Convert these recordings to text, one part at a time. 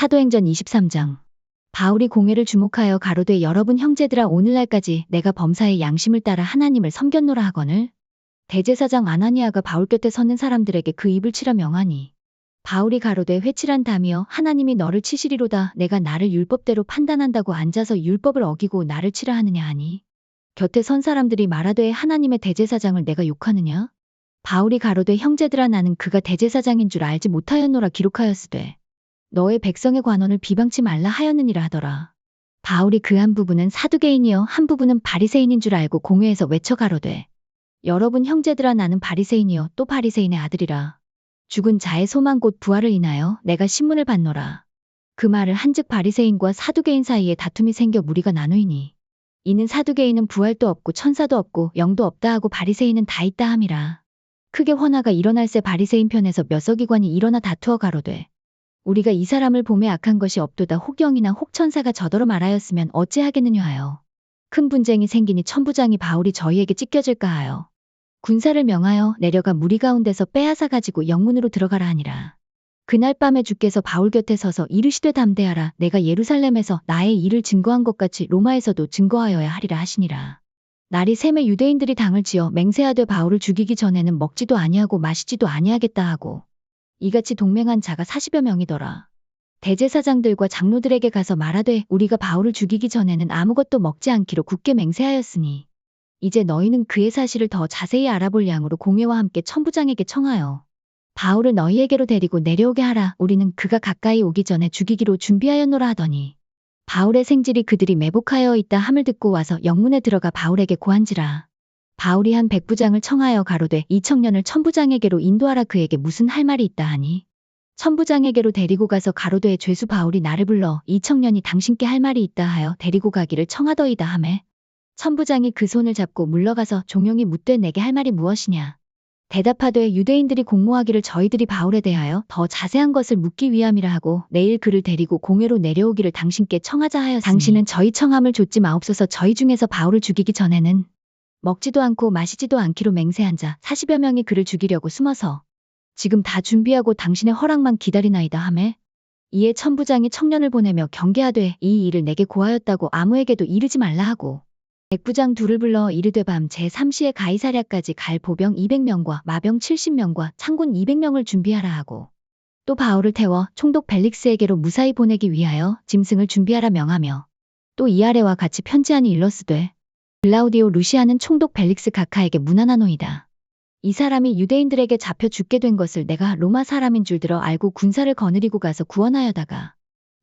사도행전 23장. 바울이 공회를 주목하여 가로되 여러분 형제들아 오늘날까지 내가 범사의 양심을 따라 하나님을 섬겼노라 하거늘. 대제사장 아나니아가 바울 곁에 서는 사람들에게 그 입을 치라 명하니. 바울이 가로되 회칠한 담이여 하나님이 너를 치시리로다. 내가 나를 율법대로 판단한다고 앉아서 율법을 어기고 나를 치라 하느냐 하니. 곁에 선 사람들이 말하되 하나님의 대제사장을 내가 욕하느냐. 바울이 가로되 형제들아 나는 그가 대제사장인 줄 알지 못하였노라 기록하였으되 너의 백성의 관원을 비방치 말라 하였느니라 하더라. 바울이 그 한 부분은 사두개인이요 한 부분은 바리새인인 줄 알고 공회에서 외쳐 가로되 여러분 형제들아 나는 바리새인이요 또 바리새인의 아들이라. 죽은 자의 소망 곧 부활을 인하여 내가 신문을 받노라. 그 말을 한즉 바리새인과 사두개인 사이에 다툼이 생겨 무리가 나누이니 이는 사두개인은 부활도 없고 천사도 없고 영도 없다 하고 바리새인은 다 있다 함이라. 크게 헌화가 일어날새 바리새인 편에서 몇 서기관이 일어나 다투어 가로되 우리가 이 사람을 봄에 악한 것이 없도다 혹 영이나 혹 천사가 저더러 말하였으면 어찌하겠느냐 하여 큰 분쟁이 생기니 천부장이 바울이 저희에게 찢겨질까 하여 군사를 명하여 내려가 무리 가운데서 빼앗아 가지고 영문으로 들어가라 하니라. 그날 밤에 주께서 바울 곁에 서서 이르시되 담대하라. 내가 예루살렘에서 나의 일을 증거한 것 같이 로마에서도 증거하여야 하리라 하시니라. 날이 새매 유대인들이 당을 지어 맹세하되 바울을 죽이기 전에는 먹지도 아니하고 마시지도 아니하겠다 하고 이같이 동맹한 자가 40여 명이더라. 대제사장들과 장로들에게 가서 말하되 우리가 바울을 죽이기 전에는 아무것도 먹지 않기로 굳게 맹세하였으니 이제 너희는 그의 사실을 더 자세히 알아볼 양으로 공회와 함께 천부장에게 청하여 바울을 너희에게로 데리고 내려오게 하라. 우리는 그가 가까이 오기 전에 죽이기로 준비하였노라 하더니 바울의 생질이 그들이 매복하여 있다 함을 듣고 와서 영문에 들어가 바울에게 고한지라. 바울이 한 백부장을 청하여 가로되 이 청년을 천부장에게로 인도하라. 그에게 무슨 할 말이 있다 하니 천부장에게로 데리고 가서 가로되 죄수 바울이 나를 불러 이 청년이 당신께 할 말이 있다 하여 데리고 가기를 청하더이다 하매 천부장이 그 손을 잡고 물러가서 종용이 묻되 내게 할 말이 무엇이냐. 대답하되 유대인들이 공모하기를 저희들이 바울에 대하여 더 자세한 것을 묻기 위함이라 하고 내일 그를 데리고 공회로 내려오기를 당신께 청하자 하였으니 당신은 저희 청함을 좇지 마옵소서. 저희 중에서 바울을 죽이기 전에는 먹지도 않고 마시지도 않기로 맹세한 자 40여 명이 그를 죽이려고 숨어서 지금 다 준비하고 당신의 허락만 기다리나이다 하매 이에 천부장이 청년을 보내며 경계하되 이 일을 내게 고하였다고 아무에게도 이르지 말라 하고 백부장 둘을 불러 이르되 밤 제3시에 가이사랴까지 갈 보병 200명과 마병 70명과 창군 200명을 준비하라 하고 또 바울을 태워 총독 벨릭스에게로 무사히 보내기 위하여 짐승을 준비하라 명하며 또 이 아래와 같이 편지하니 일러스되 글라우디오 루시아는 총독 벨릭스 각하에게 문안하노이다. 이 사람이 유대인들에게 잡혀 죽게 된 것을 내가 로마 사람인 줄 들어 알고 군사를 거느리고 가서 구원하여다가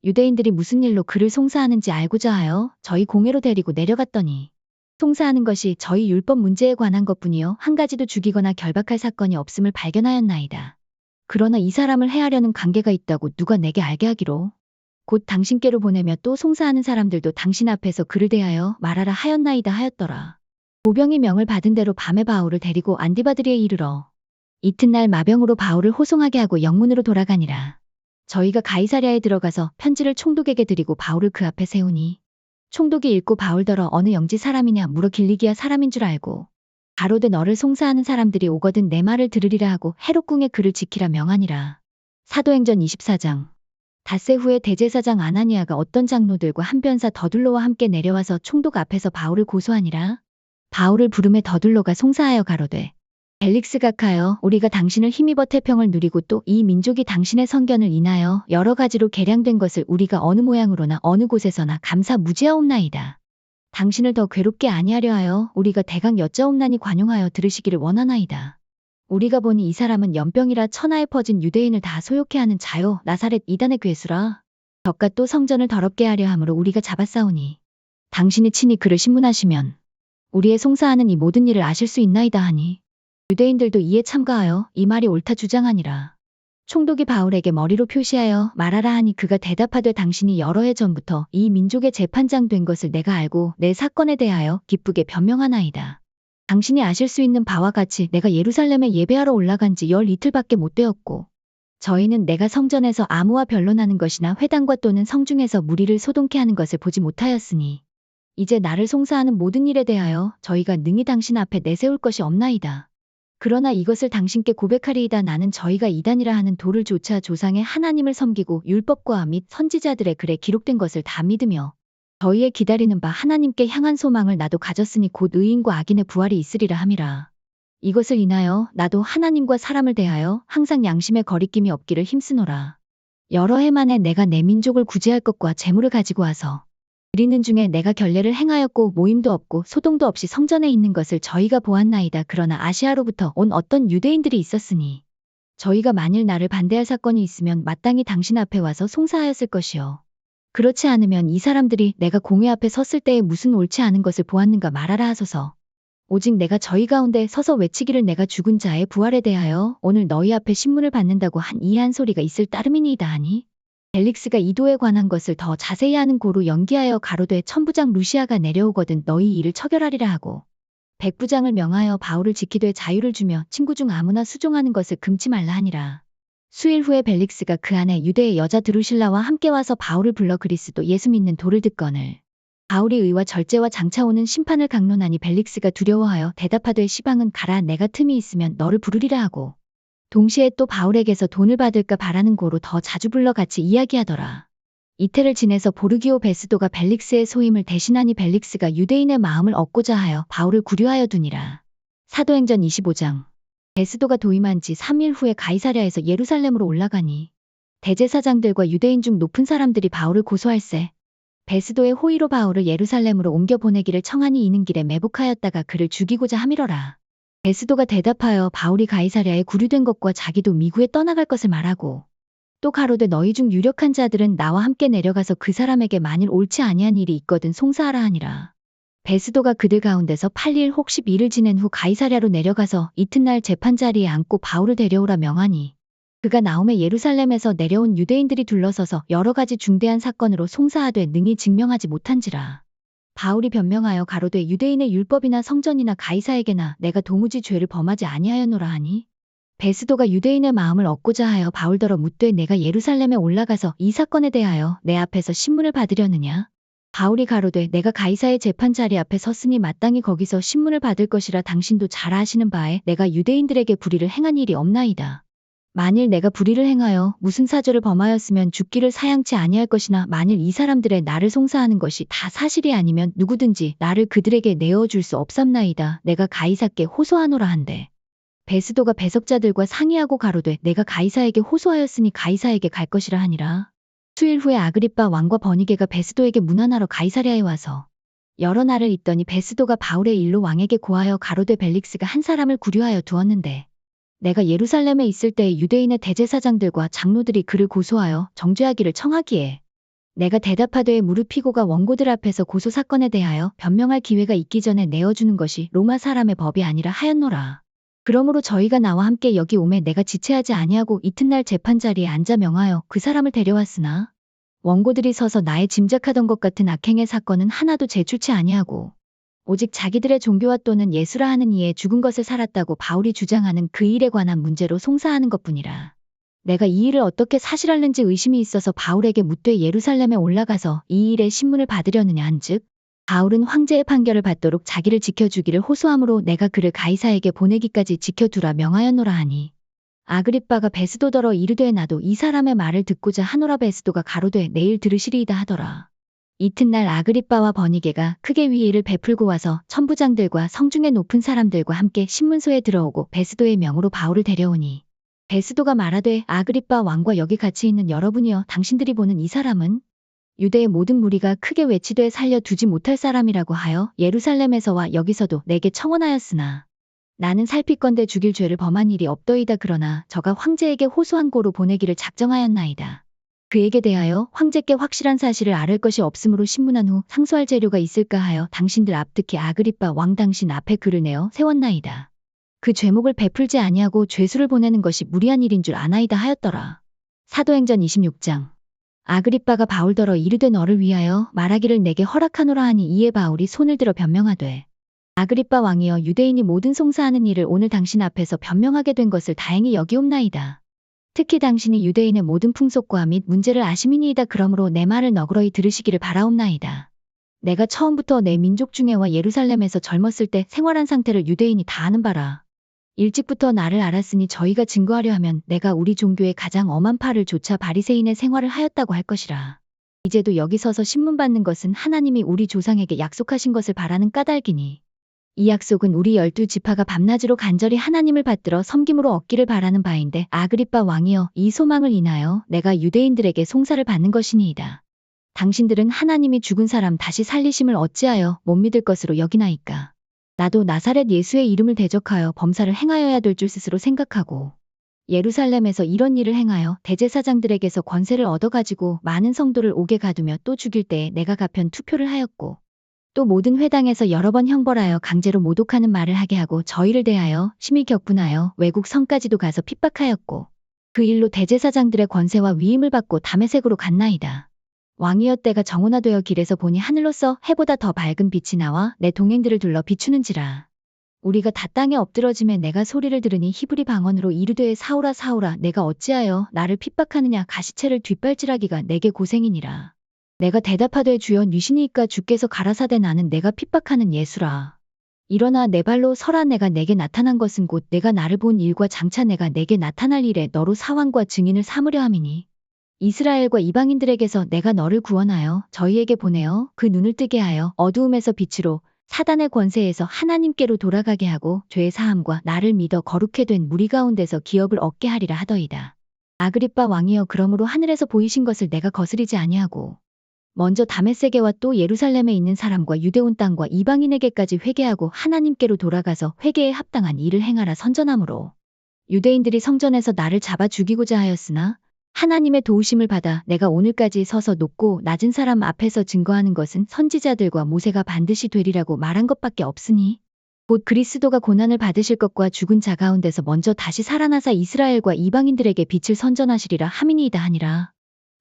유대인들이 무슨 일로 그를 송사하는지 알고자 하여 저희 공회로 데리고 내려갔더니 송사하는 것이 저희 율법 문제에 관한 것뿐이요 한 가지도 죽이거나 결박할 사건이 없음을 발견하였나이다. 그러나 이 사람을 해하려는 관계가 있다고 누가 내게 알게 하기로 곧 당신께로 보내며 또 송사하는 사람들도 당신 앞에서 그를 대하여 말하라 하였나이다 하였더라. 보병이 명을 받은 대로 밤에 바울을 데리고 안디바드리에 이르러 이튿날 마병으로 바울을 호송하게 하고 영문으로 돌아가니라. 저희가 가이사랴에 들어가서 편지를 총독에게 드리고 바울을 그 앞에 세우니 총독이 읽고 바울더러 어느 영지 사람이냐 물어 길리기아 사람인 줄 알고 가로되 너를 송사하는 사람들이 오거든 내 말을 들으리라 하고 헤롯궁에 그를 지키라 명하니라. 사도행전 24장. 닷새 후에 대제사장 아나니아가 어떤 장로들과 한 변사 더둘로와 함께 내려와서 총독 앞에서 바울을 고소하니라. 바울을 부르매 더둘로가 송사하여 가로되 벨릭스 각하여 우리가 당신을 힘입어 태평을 누리고 또 이 민족이 당신의 선견을 인하여 여러 가지로 개량된 것을 우리가 어느 모양으로나 어느 곳에서나 감사 무지하옵나이다. 당신을 더 괴롭게 아니하려 하여 우리가 대강 여짜옵나니 관용하여 들으시기를 원하나이다. 우리가 보니 이 사람은 연병이라 천하에 퍼진 유대인을 다 소욕해 하는 자요 나사렛 이단의 괴수라. 저가 또 성전을 더럽게 하려 함으로 우리가 잡았사오니 당신이 친히 그를 신문하시면 우리의 송사하는 이 모든 일을 아실 수 있나이다 하니 유대인들도 이에 참가하여 이 말이 옳다 주장하니라. 총독이 바울에게 머리로 표시하여 말하라 하니 그가 대답하되 당신이 여러 해 전부터 이 민족의 재판장 된 것을 내가 알고 내 사건에 대하여 기쁘게 변명하나이다. 당신이 아실 수 있는 바와 같이 내가 예루살렘에 예배하러 올라간 지 열 이틀밖에 못 되었고 저희는 내가 성전에서 아무와 변론하는 것이나 회당과 또는 성중에서 무리를 소동케 하는 것을 보지 못하였으니 이제 나를 송사하는 모든 일에 대하여 저희가 능히 당신 앞에 내세울 것이 없나이다. 그러나 이것을 당신께 고백하리이다. 나는 저희가 이단이라 하는 도를 조차 조상의 하나님을 섬기고 율법과 및 선지자들의 글에 기록된 것을 다 믿으며 저희의 기다리는 바 하나님께 향한 소망을 나도 가졌으니 곧 의인과 악인의 부활이 있으리라 함이라. 이것을 인하여 나도 하나님과 사람을 대하여 항상 양심의 거리낌이 없기를 힘쓰노라. 여러 해 만에 내가 내 민족을 구제할 것과 재물을 가지고 와서 드리는 중에 내가 결례를 행하였고 모임도 없고 소동도 없이 성전에 있는 것을 저희가 보았나이다. 그러나 아시아로부터 온 어떤 유대인들이 있었으니 저희가 만일 나를 반대할 사건이 있으면 마땅히 당신 앞에 와서 송사하였을 것이요. 그렇지 않으면 이 사람들이 내가 공회 앞에 섰을 때에 무슨 옳지 않은 것을 보았는가 말하라 하소서. 오직 내가 저희 가운데 서서 외치기를 내가 죽은 자의 부활에 대하여 오늘 너희 앞에 신문을 받는다고 한 이 한 소리가 있을 따름이니이다 하니 벨릭스가 이도에 관한 것을 더 자세히 하는 고로 연기하여 가로되 천부장 루시아가 내려오거든 너희 일을 처결하리라 하고 백부장을 명하여 바울을 지키되 자유를 주며 친구 중 아무나 수종하는 것을 금치 말라 하니라. 수일 후에 벨릭스가 그 안에 유대의 여자 드루실라와 함께 와서 바울을 불러 그리스도 예수 믿는 도를 듣거늘 바울이 의와 절제와 장차 오는 심판을 강론하니 벨릭스가 두려워하여 대답하되 시방은 가라 내가 틈이 있으면 너를 부르리라 하고 동시에 또 바울에게서 돈을 받을까 바라는 고로 더 자주 불러 같이 이야기하더라. 이태를 지내서 보르기오 베스도가 벨릭스의 소임을 대신하니 벨릭스가 유대인의 마음을 얻고자 하여 바울을 구류하여 두니라. 사도행전 25장. 베스도가 도임한 지 3일 후에 가이사랴에서 예루살렘으로 올라가니 대제사장들과 유대인 중 높은 사람들이 바울을 고소할세. 베스도의 호의로 바울을 예루살렘으로 옮겨 보내기를 청하니 이는 길에 매복하였다가 그를 죽이고자 함이러라. 베스도가 대답하여 바울이 가이사랴에 구류된 것과 자기도 미국에 떠나갈 것을 말하고 또 가로되 너희 중 유력한 자들은 나와 함께 내려가서 그 사람에게 만일 옳지 아니한 일이 있거든 송사하라 하니라. 베스도가 그들 가운데서 8일 혹 12일 지낸 후 가이사랴로 내려가서 이튿날 재판 자리에 앉고 바울을 데려오라 명하니 그가 나오매 예루살렘에서 내려온 유대인들이 둘러서서 여러 가지 중대한 사건으로 송사하되 능히 증명하지 못한지라. 바울이 변명하여 가로되 유대인의 율법이나 성전이나 가이사에게나 내가 도무지 죄를 범하지 아니하였노라 하니 베스도가 유대인의 마음을 얻고자 하여 바울더러 묻되 내가 예루살렘에 올라가서 이 사건에 대하여 내 앞에서 신문을 받으려느냐? 바울이 가로되 내가 가이사의 재판 자리 앞에 섰으니 마땅히 거기서 신문을 받을 것이라 당신도 잘 아시는 바에 내가 유대인들에게 불의를 행한 일이 없나이다. 만일 내가 불의를 행하여 무슨 사죄를 범하였으면 죽기를 사양치 아니할 것이나 만일 이 사람들의 나를 송사하는 것이 다 사실이 아니면 누구든지 나를 그들에게 내어줄 수 없삼나이다. 내가 가이사께 호소하노라 한대. 베스도가 배석자들과 상의하고 가로되 내가 가이사에게 호소하였으니 가이사에게 갈 것이라 하니라. 수일 후에 아그리빠 왕과 버니게가 베스도에게 문안하러 가이사랴에 와서 여러 날을 있더니 베스도가 바울의 일로 왕에게 고하여 가로되 벨릭스가 한 사람을 구류하여 두었는데 내가 예루살렘에 있을 때에 유대인의 대제사장들과 장로들이 그를 고소하여 정죄하기를 청하기에 내가 대답하되 무릎피고가 원고들 앞에서 고소 사건에 대하여 변명할 기회가 있기 전에 내어주는 것이 로마 사람의 법이 아니라 하였노라. 그러므로 저희가 나와 함께 여기 오매 내가 지체하지 아니하고 이튿날 재판 자리에 앉아 명하여 그 사람을 데려왔으나 원고들이 서서 나의 짐작하던 것 같은 악행의 사건은 하나도 제출치 아니하고 오직 자기들의 종교와 또는 예수라 하는 이에 죽은 것을 살았다고 바울이 주장하는 그 일에 관한 문제로 송사하는 것뿐이라. 내가 이 일을 어떻게 사실할는지 의심이 있어서 바울에게 묻되 예루살렘에 올라가서 이 일의 신문을 받으려느냐 한즉 바울은 황제의 판결을 받도록 자기를 지켜주기를 호소하므로 내가 그를 가이사에게 보내기까지 지켜두라 명하였노라 하니 아그리빠가 베스도더러 이르되 나도 이 사람의 말을 듣고자 하노라. 베스도가 가로되 내일 들으시리이다 하더라. 이튿날 아그리빠와 버니게가 크게 위의를 베풀고 와서 천부장들과 성중의 높은 사람들과 함께 신문소에 들어오고 베스도의 명으로 바울을 데려오니 베스도가 말하되 아그리빠 왕과 여기 같이 있는 여러분이여 당신들이 보는 이 사람은 유대의 모든 무리가 크게 외치되 살려두지 못할 사람이라고 하여 예루살렘에서와 여기서도 내게 청원하였으나 나는 살피건대 죽일 죄를 범한 일이 없더이다. 그러나 저가 황제에게 호소한 고로 보내기를 작정하였나이다. 그에게 대하여 황제께 확실한 사실을 아를 것이 없으므로 신문한 후 상소할 재료가 있을까 하여 당신들 앞 특히 아그리빠 왕 당신 앞에 글을 내어 세웠나이다. 그 죄목을 베풀지 아니하고 죄수를 보내는 것이 무리한 일인 줄 아나이다 하였더라. 사도행전 26장. 아그리빠가 바울더러 이르되 너를 위하여 말하기를 내게 허락하노라 하니 이에 바울이 손을 들어 변명하되 아그리빠 왕이여 유대인이 모든 송사하는 일을 오늘 당신 앞에서 변명하게 된 것을 다행히 여기옵나이다. 특히 당신이 유대인의 모든 풍속과 및 문제를 아심이니이다. 그러므로 내 말을 너그러이 들으시기를 바라옵나이다. 내가 처음부터 내 민족 중에와 예루살렘에서 젊었을 때 생활한 상태를 유대인이 다 아는 바라. 일찍부터 나를 알았으니 저희가 증거하려 하면 내가 우리 종교의 가장 엄한 파를 조차 바리새인의 생활을 하였다고 할 것이라. 이제도 여기 서서 신문 받는 것은 하나님이 우리 조상에게 약속하신 것을 바라는 까닭이니 이 약속은 우리 12지파가 밤낮으로 간절히 하나님을 받들어 섬김으로 얻기를 바라는 바인데 아그리빠 왕이여 이 소망을 인하여 내가 유대인들에게 송사를 받는 것이니이다. 당신들은 하나님이 죽은 사람 다시 살리심을 어찌하여 못 믿을 것으로 여기나이까. 나도 나사렛 예수의 이름을 대적하여 범사를 행하여야 될 줄 스스로 생각하고 예루살렘에서 이런 일을 행하여 대제사장들에게서 권세를 얻어가지고 많은 성도를 옥에 가두며 또 죽일 때에 내가 가편 투표를 하였고 또 모든 회당에서 여러 번 형벌하여 강제로 모독하는 말을 하게 하고 저희를 대하여 심히 격분하여 외국 성까지도 가서 핍박하였고 그 일로 대제사장들의 권세와 위임을 받고 다메섹으로 갔나이다. 왕이여 때가 정오나되어 길에서 보니 하늘로서 해보다 더 밝은 빛이 나와 내 동행들을 둘러 비추는지라. 우리가 다 땅에 엎드러짐에 내가 소리를 들으니 히브리 방언으로 이르되 사울아 사울아 내가 어찌하여 나를 핍박하느냐 가시체를 뒷발질하기가 내게 고생이니라. 내가 대답하되 주여 뉘시니이까 주께서 가라사대 나는 내가 핍박하는 예수라. 일어나 내 발로 서라 내가 내게 나타난 것은 곧 내가 나를 본 일과 장차 내가 내게 나타날 일에 너로 사환과 증인을 삼으려 함이니 이스라엘과 이방인들에게서 내가 너를 구원하여 저희에게 보내어 그 눈을 뜨게 하여 어두움에서 빛으로 사단의 권세에서 하나님께로 돌아가게 하고 죄의 사함과 나를 믿어 거룩해 된 무리 가운데서 기업을 얻게 하리라 하더이다. 아그리빠 왕이여 그러므로 하늘에서 보이신 것을 내가 거스리지 아니하고 먼저 다메섹에와 또 예루살렘에 있는 사람과 유대온 땅과 이방인에게까지 회개하고 하나님께로 돌아가서 회개에 합당한 일을 행하라 선전하므로 유대인들이 성전에서 나를 잡아 죽이고자 하였으나 하나님의 도우심을 받아 내가 오늘까지 서서 높고 낮은 사람 앞에서 증거하는 것은 선지자들과 모세가 반드시 되리라고 말한 것밖에 없으니 곧 그리스도가 고난을 받으실 것과 죽은 자 가운데서 먼저 다시 살아나사 이스라엘과 이방인들에게 빛을 선전하시리라 함이니이다 하니라.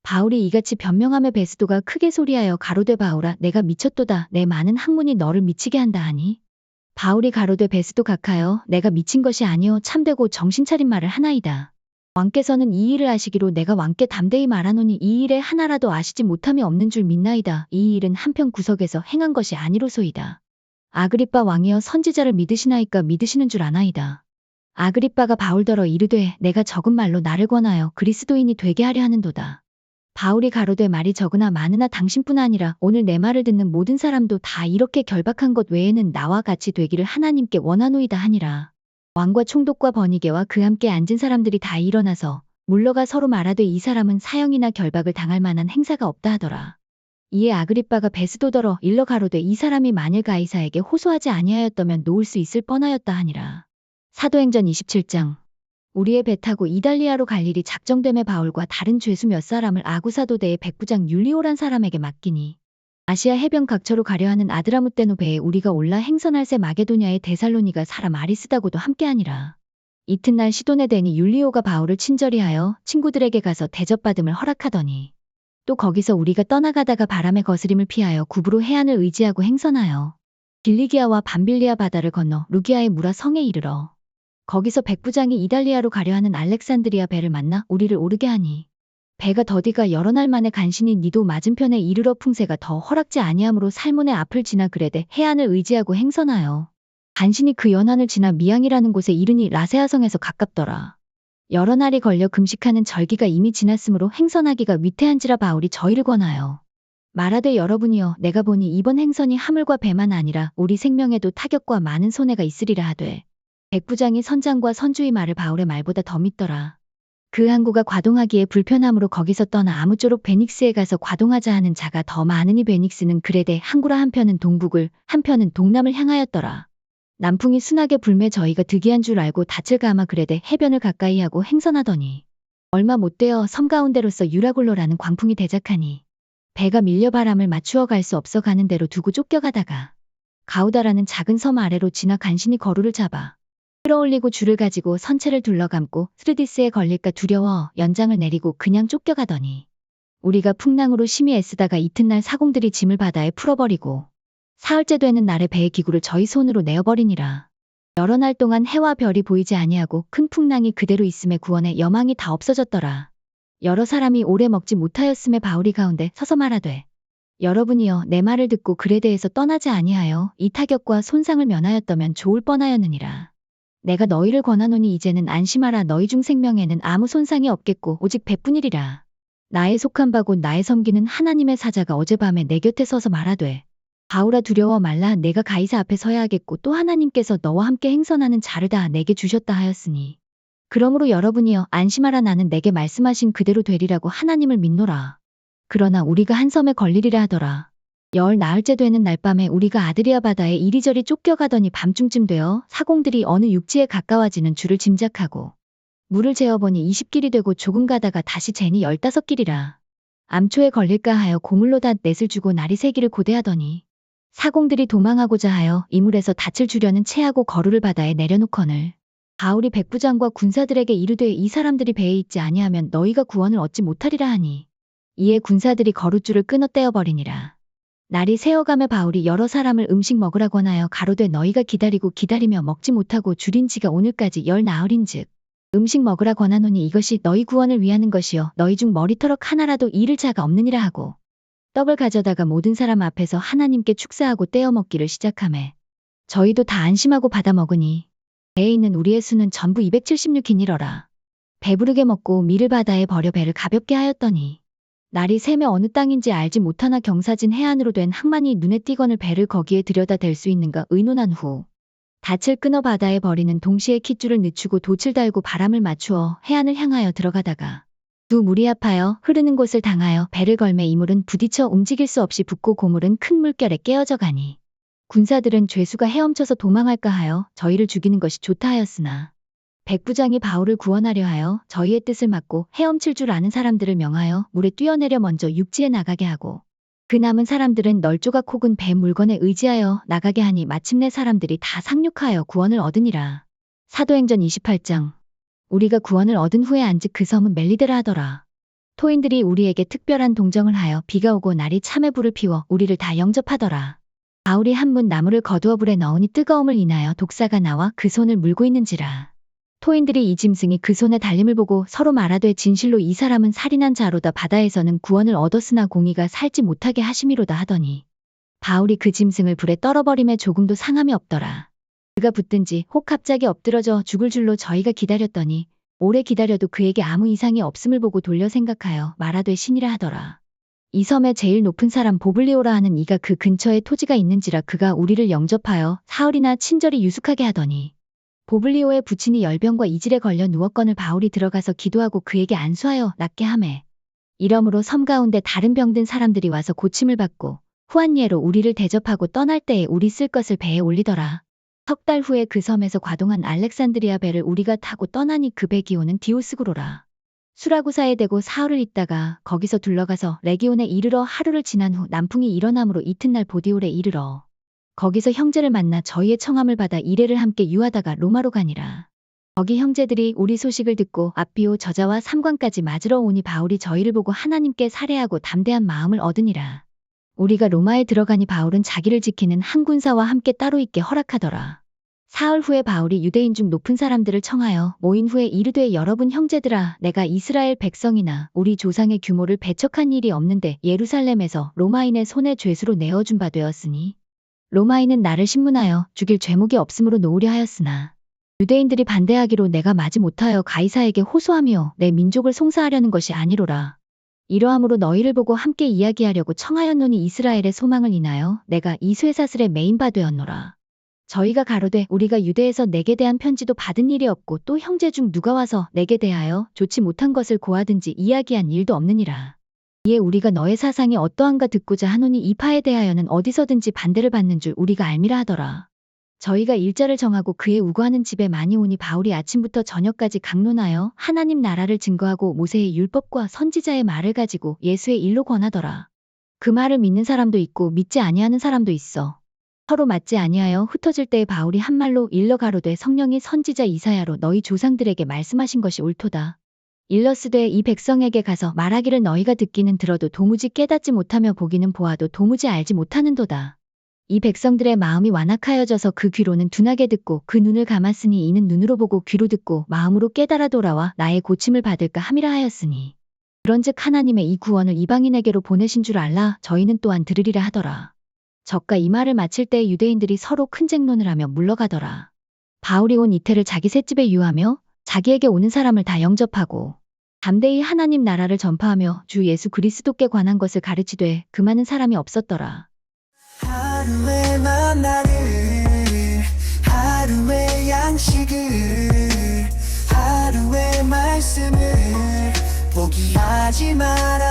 바울이 이같이 변명하며 베스도가 크게 소리하여 가로되 바울아 내가 미쳤도다 내 많은 학문이 너를 미치게 한다 하니 바울이 가로되 베스도 각하여 내가 미친 것이 아니요 참되고 정신차린 말을 하나이다. 왕께서는 이 일을 아시기로 내가 왕께 담대히 말하노니 이 일에 하나라도 아시지 못함이 없는 줄 믿나이다. 이 일은 한편 구석에서 행한 것이 아니로소이다. 아그리빠 왕이여 선지자를 믿으시나이까 믿으시는 줄 아나이다. 아그리빠가 바울더러 이르되 내가 적은 말로 나를 권하여 그리스도인이 되게 하려 하는도다. 바울이 가로되 말이 적으나 많으나 당신뿐 아니라 오늘 내 말을 듣는 모든 사람도 다 이렇게 결박한 것 외에는 나와 같이 되기를 하나님께 원하노이다 하니라. 왕과 총독과 번이게와 그 함께 앉은 사람들이 다 일어나서 물러가 서로 말하되 이 사람은 사형이나 결박을 당할 만한 행사가 없다 하더라. 이에 아그리빠가 베스도더러 일러 가로되 이 사람이 만일 가이사에게 호소하지 아니하였다면 놓을 수 있을 뻔하였다 하니라. 사도행전 27장 우리의 배 타고 이달리아로 갈 일이 작정됨에 바울과 다른 죄수 몇 사람을 아구사도대의 백부장 율리오란 사람에게 맡기니 아시아 해변 각처로 가려 하는 아드라무떼노 배에 우리가 올라 행선할새 마게도냐의 데살로니가 사람 아리스다고도 함께하니라. 이튿날 시돈에 대니 율리오가 바울을 친절히 하여 친구들에게 가서 대접받음을 허락하더니 또 거기서 우리가 떠나가다가 바람의 거스림을 피하여 구브로 해안을 의지하고 행선하여 길리기아와 밤빌리아 바다를 건너 루기아의 무라 성에 이르러 거기서 백부장이 이달리아로 가려 하는 알렉산드리아 배를 만나 우리를 오르게 하니 배가 더디가 여러 날 만에 간신히 니도 맞은편에 이르러 풍세가 더 허락지 아니하므로 살몬의 앞을 지나 그레데 해안을 의지하고 행선하여 간신히 그 연안을 지나 미양이라는 곳에 이르니 라세아성에서 가깝더라. 여러 날이 걸려 금식하는 절기가 이미 지났으므로 행선하기가 위태한지라 바울이 저희를 권하여 말하되 여러분이여 내가 보니 이번 행선이 하물과 배만 아니라 우리 생명에도 타격과 많은 손해가 있으리라 하되 백부장이 선장과 선주의 말을 바울의 말보다 더 믿더라. 그 항구가 과동하기에 불편함으로 거기서 떠나 아무쪼록 베닉스에 가서 과동하자 하는 자가 더 많으니 베닉스는 그레데 항구라 한편은 동북을 한편은 동남을 향하였더라. 남풍이 순하게 불매 저희가 득이한 줄 알고 닻을 감아 그레데 해변을 가까이 하고 행선하더니 얼마 못되어 섬 가운데로서 유라굴로라는 광풍이 대작하니 배가 밀려 바람을 맞추어 갈 수 없어 가는 대로 두고 쫓겨가다가 가우다라는 작은 섬 아래로 지나 간신히 거루를 잡아 끌어올리고 줄을 가지고 선체를 둘러감고 스르디스에 걸릴까 두려워 연장을 내리고 그냥 쫓겨가더니 우리가 풍랑으로 심히 애쓰다가 이튿날 사공들이 짐을 바다에 풀어버리고 사흘째 되는 날에 배의 기구를 저희 손으로 내어버리니라. 여러 날 동안 해와 별이 보이지 아니하고 큰 풍랑이 그대로 있음에 구원의 여망이 다 없어졌더라. 여러 사람이 오래 먹지 못하였음에 바울이 가운데 서서 말하되 여러분이여 내 말을 듣고 그레데에서 떠나지 아니하여 이 타격과 손상을 면하였다면 좋을 뻔하였느니라. 내가 너희를 권하노니 이제는 안심하라. 너희 중 생명에는 아무 손상이 없겠고 오직 배뿐이리라. 나의 속한 바 곧 나의 섬기는 하나님의 사자가 어젯밤에 내 곁에 서서 말하되 바울아 두려워 말라. 내가 가이사 앞에 서야 하겠고 또 하나님께서 너와 함께 행선하는 자를 다 내게 주셨다 하였으니 그러므로 여러분이여 안심하라. 나는 내게 말씀하신 그대로 되리라고 하나님을 믿노라. 그러나 우리가 한 섬에 걸리리라 하더라. 열 나흘째 되는 날밤에 우리가 아드리아 바다에 이리저리 쫓겨가더니 밤중쯤 되어 사공들이 어느 육지에 가까워지는 줄을 짐작하고 물을 재어보니 20길이 되고 조금 가다가 다시 재니 15길이라. 암초에 걸릴까 하여 고물로 다 넷을 주고 날이 새기를 고대하더니 사공들이 도망하고자 하여 이물에서 닻을 주려는 채하고 거루를 바다에 내려놓거늘 바울이 백부장과 군사들에게 이르되 이 사람들이 배에 있지 아니하면 너희가 구원을 얻지 못하리라 하니 이에 군사들이 거룻줄을 끊어 떼어버리니라. 날이 새어감에 바울이 여러 사람을 음식 먹으라 권하여 가로되 너희가 기다리고 기다리며 먹지 못하고 줄인 지가 오늘까지 열 나흘인즉 음식 먹으라 권하노니 이것이 너희 구원을 위하는 것이요 너희 중 머리터럭 하나라도 잃을 자가 없느니라 하고 떡을 가져다가 모든 사람 앞에서 하나님께 축사하고 떼어 먹기를 시작하매 저희도 다 안심하고 받아 먹으니 배에 있는 우리의 수는 전부 276이니러라. 배부르게 먹고 밀을 바다에 버려 배를 가볍게 하였더니 날이 새매 어느 땅인지 알지 못하나 경사진 해안으로 된 항만이 눈에 띄거늘 배를 거기에 들여다 댈 수 있는가 의논한 후 닻을 끊어 바다에 버리는 동시에 킷줄을 늦추고 돛을 달고 바람을 맞추어 해안을 향하여 들어가다가 두 물이 합하여 흐르는 곳을 당하여 배를 걸매 이물은 부딪혀 움직일 수 없이 붙고 고물은 큰 물결에 깨어져 가니 군사들은 죄수가 헤엄쳐서 도망할까 하여 저희를 죽이는 것이 좋다 하였으나 백부장이 바울을 구원하려 하여 저희의 뜻을 막고 헤엄칠 줄 아는 사람들을 명하여 물에 뛰어내려 먼저 육지에 나가게 하고 그 남은 사람들은 널조각 혹은 배 물건에 의지하여 나가게 하니 마침내 사람들이 다 상륙하여 구원을 얻으니라. 사도행전 28장. 우리가 구원을 얻은 후에 안즉 그 섬은 멜리데라 하더라. 토인들이 우리에게 특별한 동정을 하여 비가 오고 날이 참에 불을 피워 우리를 다 영접하더라. 바울이 한 문 나무를 거두어 불에 넣으니 뜨거움을 인하여 독사가 나와 그 손을 물고 있는지라. 토인들이 이 짐승이 그 손에 달림을 보고 서로 말하되 진실로 이 사람은 살인한 자로다. 바다에서는 구원을 얻었으나 공의가 살지 못하게 하심이로다 하더니 바울이 그 짐승을 불에 떨어버림에 조금도 상함이 없더라. 그가 붙든지 혹 갑자기 엎드러져 죽을 줄로 저희가 기다렸더니 오래 기다려도 그에게 아무 이상이 없음을 보고 돌려 생각하여 말하되 신이라 하더라. 이 섬의 제일 높은 사람 보블리오라 하는 이가 그 근처에 토지가 있는지라 그가 우리를 영접하여 사흘이나 친절히 유숙하게 하더니 보블리오의 부친이 열병과 이질에 걸려 누웠거늘 바울이 들어가서 기도하고 그에게 안수하여 낫게 하매 이러므로 섬 가운데 다른 병든 사람들이 와서 고침을 받고 후한 예로 우리를 대접하고 떠날 때에 우리 쓸 것을 배에 올리더라. 석 달 후에 그 섬에서 과동한 알렉산드리아 배를 우리가 타고 떠나니 그 배 기호는 디오스구로라. 수라구사에 대고 사흘을 있다가 거기서 둘러가서 레기온에 이르러 하루를 지난 후 남풍이 일어남으로 이튿날 보디올에 이르러 거기서 형제를 만나 저희의 청함을 받아 이레를 함께 유하다가 로마로 가니라. 거기 형제들이 우리 소식을 듣고 아비오 저자와 삼관까지 맞으러 오니 바울이 저희를 보고 하나님께 살해하고 담대한 마음을 얻으니라. 우리가 로마에 들어가니 바울은 자기를 지키는 한 군사와 함께 따로 있게 허락하더라. 사흘 후에 바울이 유대인 중 높은 사람들을 청하여 모인 후에 이르되 여러분 형제들아 내가 이스라엘 백성이나 우리 조상의 규모를 배척한 일이 없는데 예루살렘에서 로마인의 손에 죄수로 내어준 바 되었으니 로마인은 나를 신문하여 죽일 죄목이 없으므로 놓으려 하였으나 유대인들이 반대하기로 내가 마지 못하여 가이사에게 호소하며 내 민족을 송사하려는 것이 아니로라. 이러함으로 너희를 보고 함께 이야기하려고 청하였노니 이스라엘의 소망을 인하여 내가 이 쇠사슬에 매인 바 되었노라. 저희가 가로되 우리가 유대에서 내게 대한 편지도 받은 일이 없고 또 형제 중 누가 와서 내게 대하여 좋지 못한 것을 고하든지 이야기한 일도 없느니라. 이에 우리가 너의 사상이 어떠한가 듣고자 하노니 이 파에 대하여는 어디서든지 반대를 받는 줄 우리가 알미라 하더라. 저희가 일자를 정하고 그의 우거하는 집에 많이 오니 바울이 아침부터 저녁까지 강론하여 하나님 나라를 증거하고 모세의 율법과 선지자의 말을 가지고 예수의 일로 권하더라. 그 말을 믿는 사람도 있고 믿지 아니하는 사람도 있어. 서로 맞지 아니하여 흩어질 때에 바울이 한 말로 일러 가로되 성령이 선지자 이사야로 너희 조상들에게 말씀하신 것이 옳도다. 일러스되 이 백성에게 가서 말하기를 너희가 듣기는 들어도 도무지 깨닫지 못하며 보기는 보아도 도무지 알지 못하는도다. 이 백성들의 마음이 완악하여져서 그 귀로는 둔하게 듣고 그 눈을 감았으니 이는 눈으로 보고 귀로 듣고 마음으로 깨달아 돌아와 나의 고침을 받을까 함이라 하였으니 그런즉 하나님의 이 구원을 이방인에게로 보내신 줄 알라 저희는 또한 들으리라 하더라. 저가 이 말을 마칠 때 유대인들이 서로 큰 쟁론을 하며 물러가더라. 바울이 온 이태를 자기 셋집에 유하며 자기에게 오는 사람을 다 영접하고 담대히 하나님 나라를 전파하며 주 예수 그리스도께 관한 것을 가르치되 그 많은 사람이 없었더라. 하루의 만나를 하루의 양식을 하루의 말씀을 포기하지 마라.